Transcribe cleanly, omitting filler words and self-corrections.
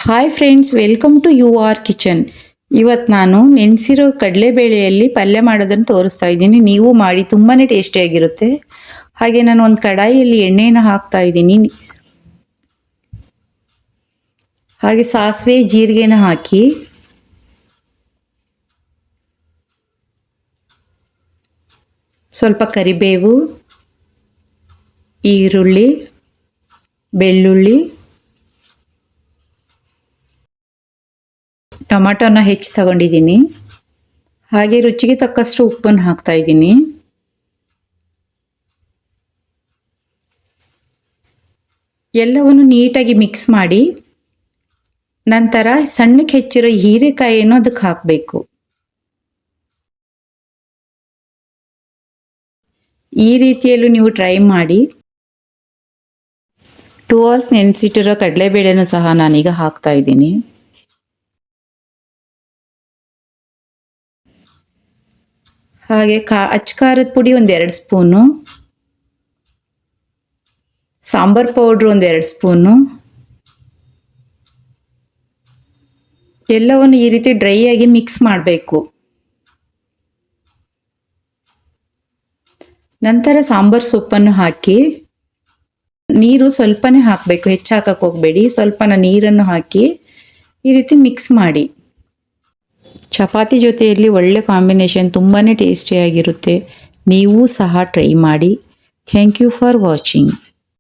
Hi friends, welcome to U R kitchen. ಇವತ್ತು ನಾನು ನೆನೆಸಿರೋ ಕಡಲೆಬೇಳೆಯಲ್ಲಿ ಪಲ್ಯ ಮಾಡೋದನ್ನು ತೋರಿಸ್ತಾ ಇದ್ದೀನಿ. ನೀವು ಮಾಡಿ, ತುಂಬಾ ಟೇಸ್ಟಿಯಾಗಿರುತ್ತೆ. ಹಾಗೆ ನಾನು ಒಂದು ಕಡಾಯಿಯಲ್ಲಿ ಎಣ್ಣೆನ ಹಾಕ್ತಾ ಇದ್ದೀನಿ. ಹಾಗೆ ಸಾಸಿವೆ ಜೀರಿಗೆನ ಹಾಕಿ ಸ್ವಲ್ಪ ಕರಿಬೇವು, ಈರುಳ್ಳಿ, ಬೆಳ್ಳುಳ್ಳಿ, ಟೊಮಾಟೋನ ಹೆಚ್ಚು ತಗೊಂಡಿದ್ದೀನಿ. ಹಾಗೆ ರುಚಿಗೆ ತಕ್ಕಷ್ಟು ಉಪ್ಪನ್ನು ಹಾಕ್ತಾ ಇದ್ದೀನಿ. ಎಲ್ಲವನ್ನು ನೀಟಾಗಿ ಮಿಕ್ಸ್ ಮಾಡಿ ನಂತರ ಸಣ್ಣಕ್ಕೆ ಹೆಚ್ಚಿರೋ ಹೀರೆಕಾಯಿಯನ್ನು ಅದಕ್ಕೆ ಹಾಕಬೇಕು. ಈ ರೀತಿಯಲ್ಲೂ ನೀವು ಟ್ರೈ ಮಾಡಿ. 2 hours ನೆನೆಸಿಟ್ಟಿರೋ ಕಡಲೆಬೇಳೆನೂ ಸಹ ನಾನೀಗ ಹಾಕ್ತಾ ಇದ್ದೀನಿ. ಹಾಗೆ ಅಚ್ಚ ಪುಡಿ 1-2 ಸ್ಪೂನು, ಸಾಂಬಾರ್ ಪೌಡ್ರು 1-2 ಸ್ಪೂನು, ಎಲ್ಲವನ್ನು ಈ ರೀತಿ ಡ್ರೈ ಆಗಿ ಮಿಕ್ಸ್ ಮಾಡಬೇಕು. ನಂತರ ಸಾಂಬಾರ್ ಸೊಪ್ಪನ್ನು ಹಾಕಿ ನೀರು ಸ್ವಲ್ಪನೇ ಹಾಕಬೇಕು, ಹೆಚ್ಚು ಹಾಕಕ್ಕೆ ಹೋಗಬೇಡಿ. ಸ್ವಲ್ಪನ ನೀರನ್ನು ಹಾಕಿ ಈ ರೀತಿ ಮಿಕ್ಸ್ ಮಾಡಿ. ಚಪಾತಿ ಜೊತೆಯಲ್ಲಿ ಒಳ್ಳೆ ಕಾಂಬಿನೇಷನ್, ತುಂಬಾ ಟೇಸ್ಟಿಯಾಗಿರುತ್ತೆ. ನೀವು ಸಹ ಟ್ರೈ ಮಾಡಿ. Thank you for watching.